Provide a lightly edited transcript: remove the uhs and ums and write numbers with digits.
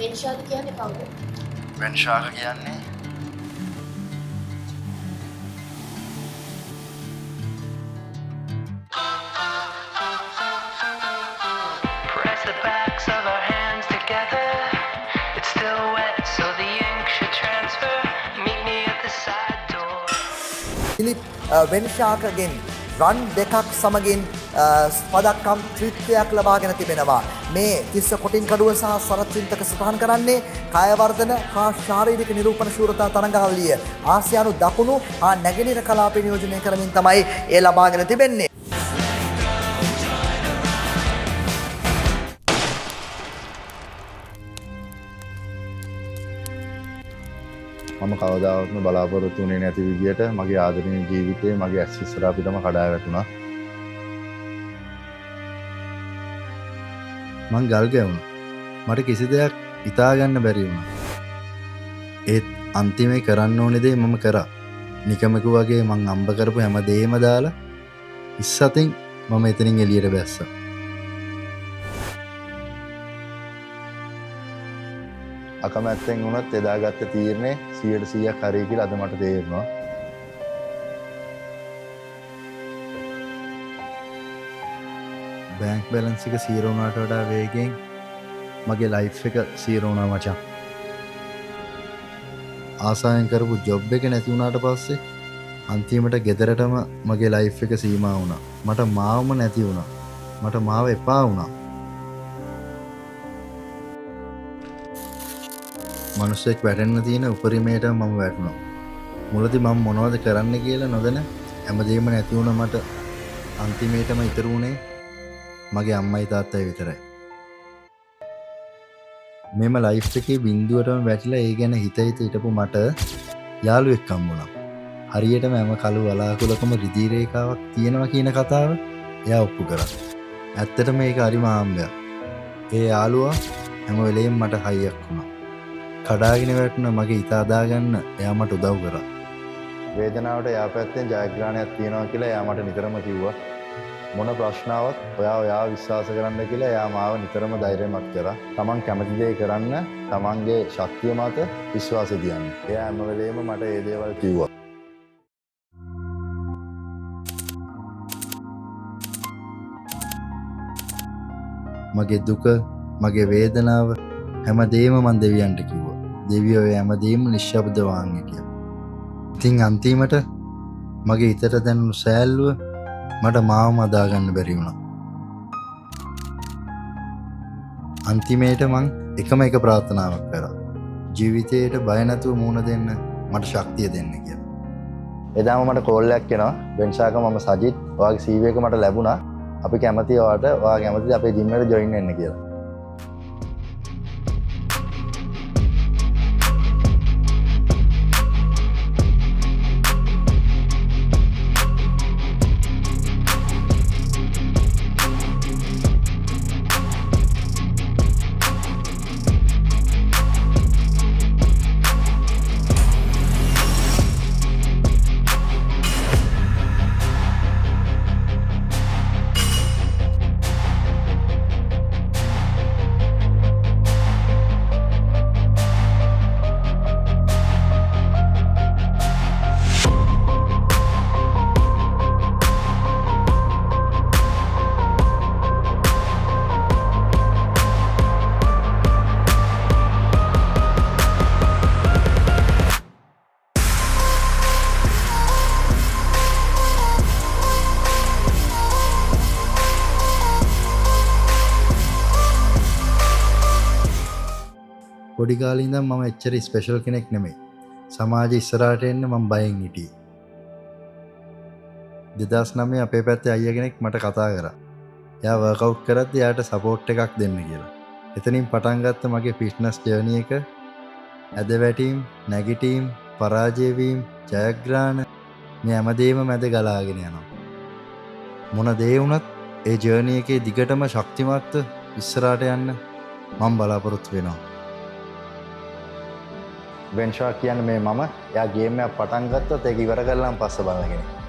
වෙන්ෂාද කියන්නේ කවුද? වෙන්ෂාක කියන්නේ Press the backs of our hands together. It's still wet, so the ink should transfer. Meet me at the side door. Philip වෙන්ෂාකගෙන් රන් දෙකක් සමගින් පදක්කම් ත්‍රිත්වයක් ලබාගෙන තිබෙනවා. මේ තිස්ස කොටින් කඩුව සහ සරත්චින්තක සටහන් කරන්නේ කායවර්ධන හා ශාරීරික නිරූපණ ශූරතා තරඟාවලිය ආසියානු දකුණු හා නැගෙනහිර කලාපය නියෝජනය කරමින් තමයි ඒ ලබාගෙන තිබෙන්නේ. මම කවදාවත්ම බලාපොරොත්තු වෙන්නේ නැති විදියට මගේ ආදරණීය ජීවිතේ මගේ ඇස් ඉස්සරහා පිටම කඩා වැටුණා. මං ගල් ගැවුණා. මට කිසි දෙයක් හිතා ගන්න බැරි වුණා. ඒත් අන්තිමේ කරන්න ඕනේ දේ මම කරා. නිකමක වගේ මං අම්බ කරපු හැම දෙයක්ම දාලා ඉස්සතින් මම එතනින් එළියට බැස්සා. අකමැත්තෙන් වුණත් එදා ගත්ත තීරණය 100% හරි කියලා අද මට තේරෙනවා. බැංක් බැලන්ස් එක 0 වුණාට වඩා වේගෙන් මගේ ලයිෆ් එක 0 වුණා මචං. ආසාවෙන් කරපු ජොබ් එක නැති වුණාට පස්සේ අන්තිමට ගෙදරටම මගේ ලයිෆ් එක සීමා වුණා. මට මාවම නැති වුණා. මට මාව එපා වුණා. මනුස්සෙක් වැටෙන්න තියෙන උපරිමයට මම වැටුණා. මුලදී මම මොනවද කරන්න කියලා නොදැන හැමදේම නැති වුණා. මට අන්තිමේටම ඉතුරු වුණේ මගේ අම්මයි තාත්තයි විතරයි. මෙම ලයිෆ් එකේ බිඳුවටම වැටිලා ඒ ගැන හිත හිටපු මට යාළුවෙක් හම්බුණා. හරියටම හැම කළු වලාකුළකම රිදී රේඛාවක් තියෙනවා කියන කතාව එයා ඔප්පු කරා. ඇත්තටම මේක හරිම ආම්බයක්. ඒ යාළුවා හැම වෙලේම මට හයියක් වුණා. කඩාගෙන වැටුණ මගේ හිත අදාගන්න එයා මට උදව් කරා. වේදනාවට එයා පැත්තෙන් ජයග්‍රහණයක් තියෙනවා කියලා එයා මට නිතරම කිව්වා. මොන ප්‍රශ්නාවක් ඔයා විශ්වාස කරන්න කියලා එයා මාව නිතරම ධෛර්යමත් කරා. තමන් කැමති දේ කරන්න තමන්ගේ ශක්තිය මත විශ්වාසය තියන්න. එයා හැම වෙලේම මට මේ දේවල් කිව්වා. මගේ දුක, මගේ වේදනාව හැමදේම මං දෙවියන්ට කිව්වා. දෙවියෝ හැමදේම නිශ්ශබ්ද වාන්නේ කියලා. ඉතින් අන්තිමට මගේ හිතට දැනුණු සෑල්ලුව මට මාවම අදාගන්න බැරි වුණා. අන්තිමේට මං එකම එක ප්‍රාර්ථනාවක් කරා. ජීවිතේට බය නැතුව මුහුණ දෙන්න මට ශක්තිය දෙන්න කියලා. එදාම මට කෝල් එකක් එනවා. වෙන්ෂාක මම සජිත් ඔයාගේ CV එක මට ලැබුණා. අපි කැමතියි ඔයාට. ඔයා කැමතිද අපේ ජිම් එකට ජොයින් වෙන්න කියලා. පොඩි කාලේ ඉඳන් මම එච්චර ස්පෙෂල් කෙනෙක් නෙමෙයි. සමාජෙ ඉස්සරහට එන්න මම බයෙන් හිටියේ. 2009 අපේ පැත්තේ අයියා කෙනෙක් මට කතා කරා. එයා වර්කවුට් කරද්දී එයාට සපෝට් එකක් දෙන්න කියලා. එතනින් පටන් ගත්ත මගේ ෆිට්නස් ජර්නි එක ඇද වැටීම්, නැගිටීම්, පරාජය වීම, ජයග්‍රහණ මේ හැමදේම මැද ගලාගෙන යනවා. මොන දේ වුණත් ඒ ජර්නි එකේ දිගටම ශක්තිමත්ව ඉස්සරහට යන්න මම බලාපොරොත්තු වෙනවා. වෙන්ෂා කියන්නේ මේ මම එයා ගේම් එකක් පටන් ගත්තොත් ඒක ඉවර කරලාම පස්ස බලන කෙනෙක්.